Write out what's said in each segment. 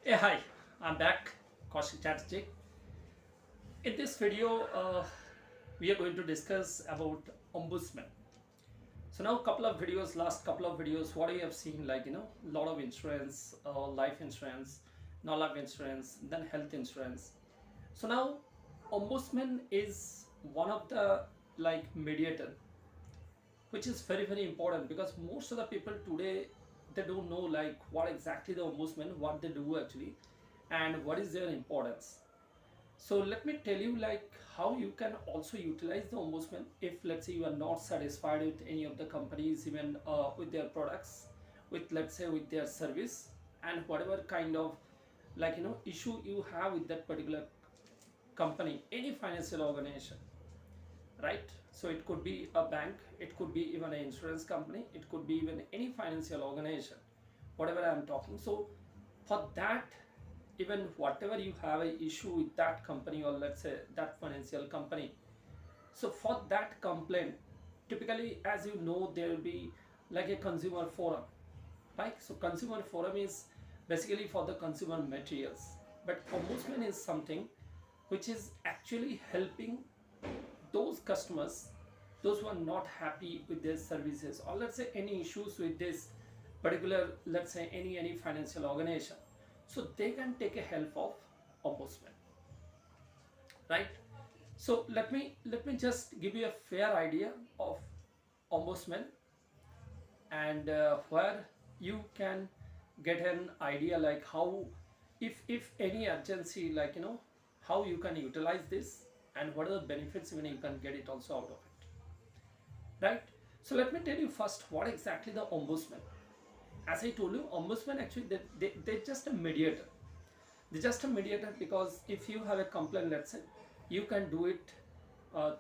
Hey, hi, I'm back, Kaushik Chatterjee. In this video, we are going to discuss about Ombudsman. So now, last couple of videos, what you have seen, like a lot of insurance, life insurance, non-life insurance, then health insurance. So now, Ombudsman is one of the mediator, which is very important because most of the people today they don't know like what exactly the Ombudsman, what they do actually, and what is their importance. So let me tell you like how you can also utilize the Ombudsman if let's say you are not satisfied with any of the companies, even with their products, with let's say with their service, and whatever kind of issue you have with that particular company, any financial organization, right? So it could be a bank, it could be even an insurance company, it could be even any financial organization, whatever I'm talking. So for that, even whatever you have a issue with that company or let's say that financial company, so for that complaint, typically as you know there will be like a consumer forum, right? So consumer forum is basically for the consumer materials, but Ombudsman is something which is actually helping those customers, those who are not happy with their services or let's say any issues with this particular, let's say any financial organization, so they can take a help of Ombudsman, right? So let me just give you a fair idea of Ombudsman, and where you can get an idea like how, if any urgency, how you can utilize this and what are the benefits when you can get it also out of it, right? So let me tell you first what exactly the Ombudsman. As I told you, Ombudsman actually they're just a mediator. They're just a mediator because if you have a complaint, let's say, you can do it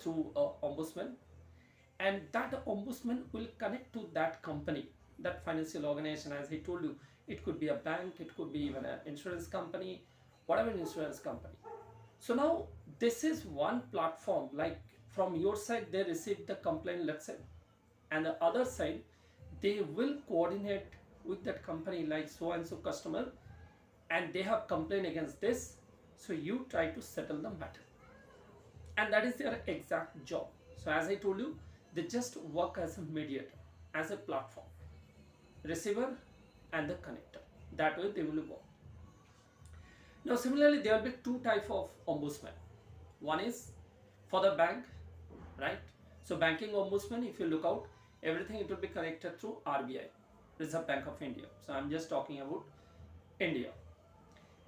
through Ombudsman, and that Ombudsman will connect to that company, that financial organization. As I told you, it could be a bank, it could be even an insurance company, whatever insurance company. So now this is one platform, like from your side they receive the complaint, let's say, and the other side they will coordinate with that company like so and so customer, and they have complained against this, so you try to settle the matter, and that is their exact job. So as I told you, they just work as a mediator, as a platform, receiver and the connector. That way they will work. Now similarly there will be two type of Ombudsman. One is for the bank, right? So banking Ombudsman, if you look out, everything it will be connected through RBI, Reserve Bank of India. So I'm just talking about India.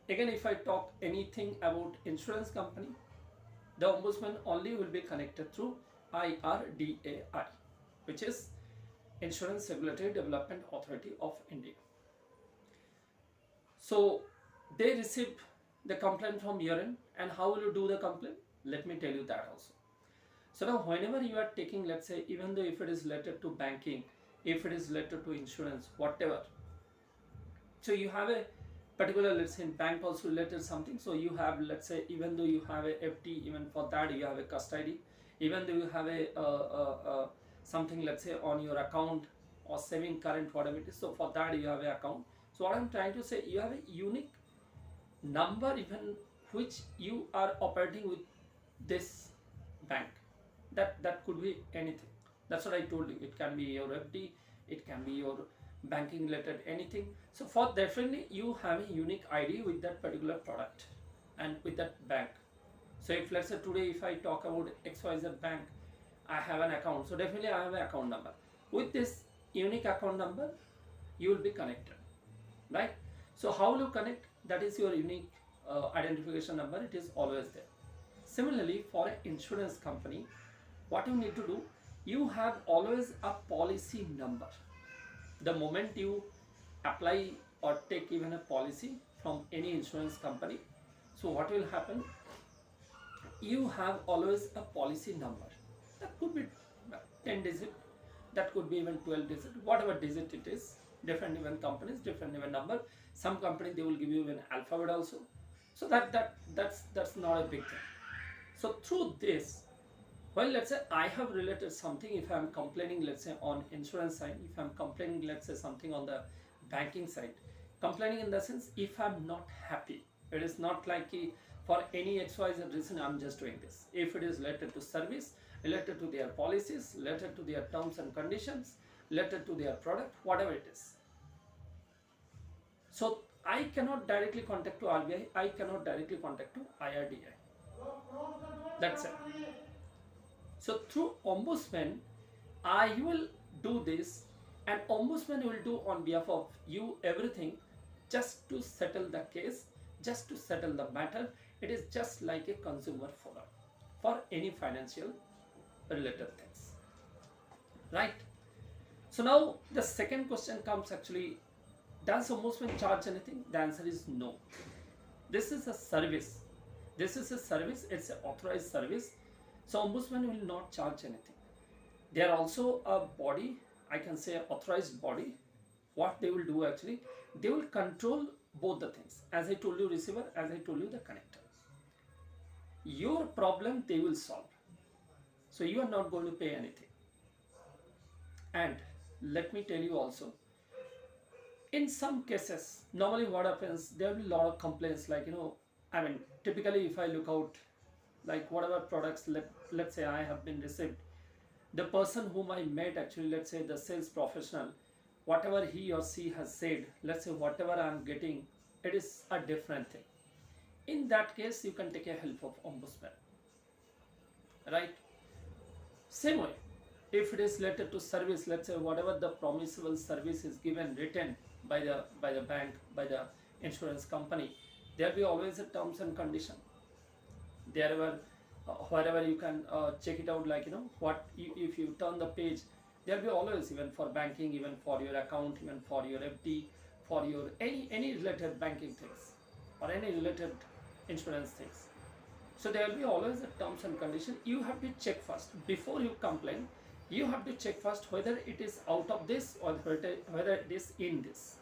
Again, if I talk anything about insurance company, the Ombudsman only will be connected through IRDAI, which is Insurance Regulatory Development Authority of India. So they receive the complaint from your end, and how will you do the complaint? Let me tell you that also. So now whenever you are taking, let's say, even though if it is related to banking, if it is related to insurance, whatever, so you have a particular, let's say in bank also related something, so you have, let's say, even though you have a FD, even for that you have a custody, even though you have a something, let's say, on your account or saving current, whatever it is, so for that you have an account. So what I'm trying to say, you have a unique number even which you are operating with this bank. That could be anything. That's what I told you. It can be your FD, it can be your banking related anything. So for definitely you have a unique ID with that particular product and with that bank. So if let's say today if I talk about XYZ bank, I have an account, so definitely I have an account number. With this unique account number you will be connected, right? So how will you connect? That is your unique identification number, it is always there. Similarly for an insurance company, what you need to do, you have always a policy number. The moment you apply or take even a policy from any insurance company, so what will happen, you have always a policy number. That could be 10 digit, that could be even 12 digit, whatever digit it is. Different even companies, different even number. Some companies they will give you an alphabet also. So that's not a big thing. So through this, well, let's say I have related something, if I'm complaining, let's say on insurance side, if I'm complaining, let's say something on the banking side, Complaining in the sense, if I'm not happy, it is not like for any XYZ reason I'm just doing this. If it is related to service, related to their policies, related to their terms and conditions, related to their product, whatever it is. So I cannot directly contact to RBI, I cannot directly contact to IRDA. That's it. So through Ombudsman, I will do this, and Ombudsman will do on behalf of you everything just to settle the case, just to settle the matter. It is just like a consumer forum for any financial related things, right? So now the second question comes actually, does Ombudsman charge anything? The answer is no. This is a service. This is a service, it's an authorized service. So Ombudsman will not charge anything. They are also a body, I can say an authorized body. What they will do actually, they will control both the things. As I told you, receiver, as I told you, the connector. Your problem they will solve. So you are not going to pay anything. And let me tell you also, in some cases, normally what happens, there will be a lot of complaints like, I mean, typically if I look out, like whatever products, let's say I have been received, the person whom I met actually, let's say the sales professional, whatever he or she has said, let's say whatever I am getting, it is a different thing. In that case, you can take a help of Ombudsman, right? Same way, if it is related to service, let's say whatever the promisable service is given written by the bank, by the insurance company, there will be always a terms and condition. Wherever you can check it out, like if you turn the page, there will be always, even for banking, even for your account, even for your FD, for your any related banking things or any related insurance things. So there will be always a terms and condition. You have to check first before you complain. You have to check first whether it is out of this or whether it is in this.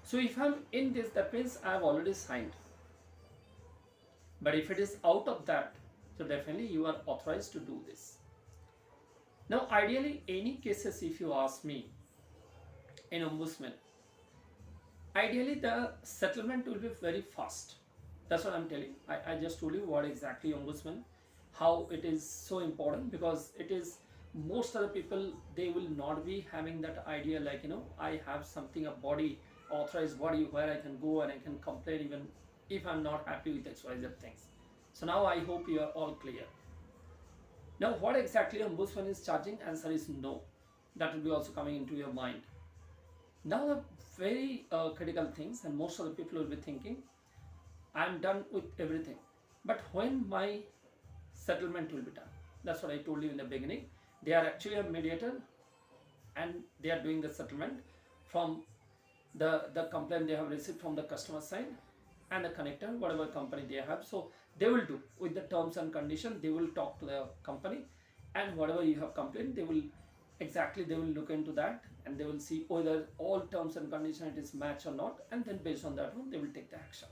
So if I'm in this, that means I have already signed. But if it is out of that, so definitely you are authorized to do this. Now ideally, any cases, if you ask me, in Ombudsman, ideally the settlement will be very fast. That's what I'm telling. I just told you what exactly Ombudsman, how it is so important, because it is, most other people, they will not be having that idea like, I have something, a body, authorized body where I can go and I can complain even if I'm not happy with XYZ things. So now I hope you are all clear. Now what exactly Ombudsman is charging? Answer is no. That will be also coming into your mind. Now the very critical things, and most of the people will be thinking, I'm done with everything, but when my settlement will be done? That's what I told you in the beginning. They are actually a mediator and they are doing the settlement from the complaint they have received from the customer side and the connector, whatever company they have. So they will do with the terms and conditions. They will talk to the company, and whatever you have complained, they will look into that, and they will see whether all terms and conditions it is match or not, and then based on that one they will take the action.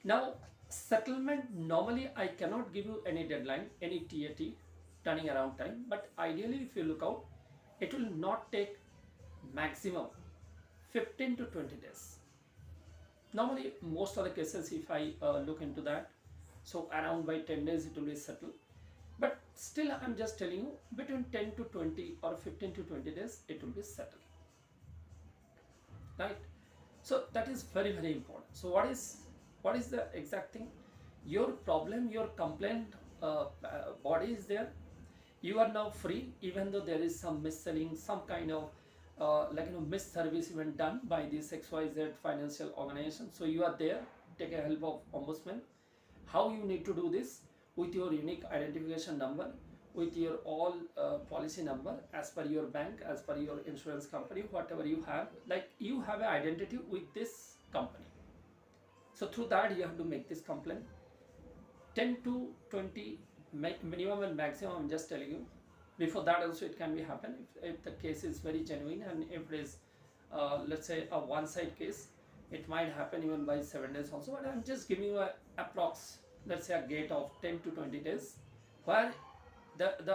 Now settlement, normally I cannot give you any deadline, any TAT, turning around time, but ideally if you look out, it will not take maximum 15 to 20 days. Normally most of the cases, if I look into that, so around by 10 days it will be settled, but still I'm just telling you, between 10 to 20 or 15 to 20 days it will be settled, right? So that is very, very important. So what is the exact thing? Your problem, your complaint body is there. You are now free, even though there is some mis-selling, some kind of mis-service even done by this XYZ financial organization. So you are there, take a help of Ombudsman. How you need to do this? With your unique identification number, with your all policy number, as per your bank, as per your insurance company, whatever you have, like you have an identity with this company. So through that you have to make this complaint. 10 to 20 minimum and maximum, I'm just telling you. Before that also it can be happen if the case is very genuine, and if it is let's say a one-side case, it might happen even by 7 days also. But I'm just giving you a approx, let's say a gate of 10 to 20 days where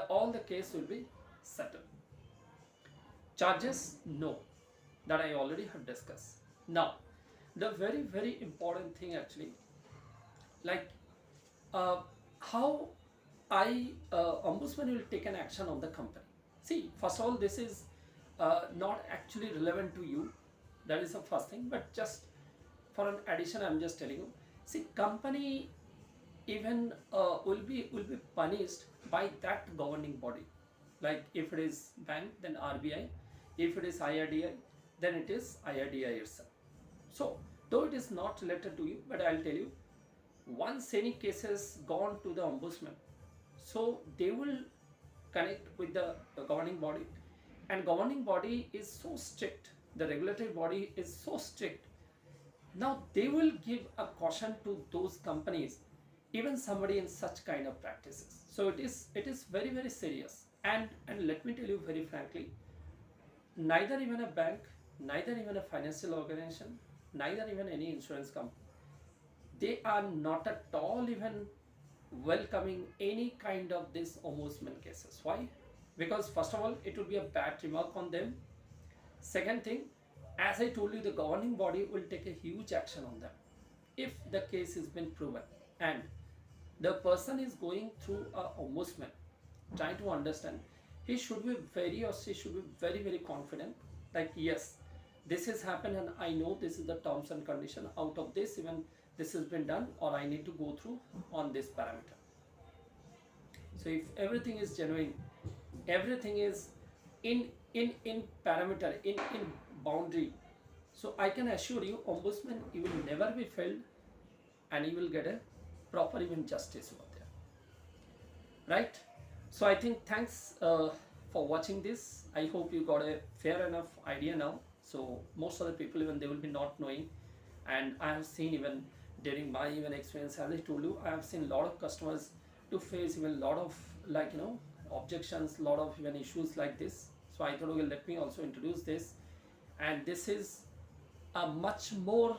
all the case will be settled. Charges, no, that I already have discussed. Now, the very important thing actually, like uh, how ombudsman will take an action on the company. See, first of all, this is not actually relevant to you. That is the first thing. But just for an addition, I'm just telling you. See, company even will be punished by that governing body. Like if it is bank, then RBI. If it is IRDI, then it is IRDI itself. So, though it is not related to you, but I'll tell you, once any case has gone to the ombudsman, so they will connect with the governing body, and governing body is so strict, the regulatory body is so strict. Now they will give a caution to those companies, even somebody in such kind of practices. So it is very serious. And let me tell you very frankly, neither even a bank, neither even a financial organization, neither even any insurance company, they are not at all even welcoming any kind of this ombudsman cases. Why? Because first of all, it would be a bad remark on them. Second thing, as I told you, the governing body will take a huge action on them if the case has been proven, and the person is going through a ombudsman, trying to understand, he should be very, or she should be very confident, like yes, this has happened and I know this is the terms and condition, out of this even this has been done, or I need to go through on this parameter. So if everything is genuine, everything is in parameter, in boundary, so I can assure you, ombudsman, you will never be failed, and you will get a proper even justice over there, right? So I think thanks for watching this. I hope you got a fair enough idea now. So most of the people, even they will be not knowing, and I have seen even during my even experience, as I told you, I have seen a lot of customers to face even a lot of, like, objections, lot of even issues like this. So I thought, okay, let me also introduce this, and this is a much more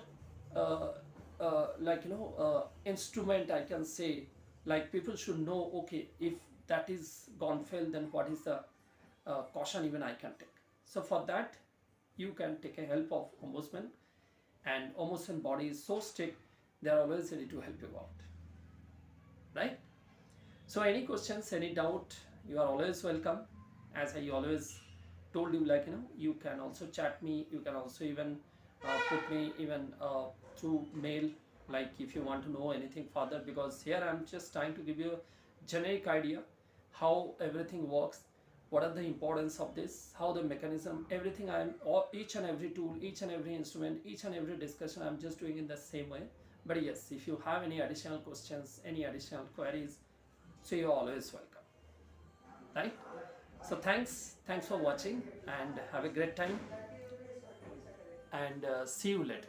instrument, I can say. Like people should know, okay, if that is gone fail, then what is the caution even I can take. So for that, you can take a help of ombudsman, and ombudsman body is so strict, they are always ready to help you out, right? So any questions, any doubt, you are always welcome. As I always told you, like, you can also chat me, you can also even put me even through mail, like if you want to know anything further, because here I'm just trying to give you a generic idea how everything works, what are the importance of this, how the mechanism, everything. Each and every tool, each and every instrument, each and every discussion, I'm just doing in the same way. But yes, if you have any additional questions, any additional queries, so you're always welcome, right? So thanks for watching, and have a great time, and see you later.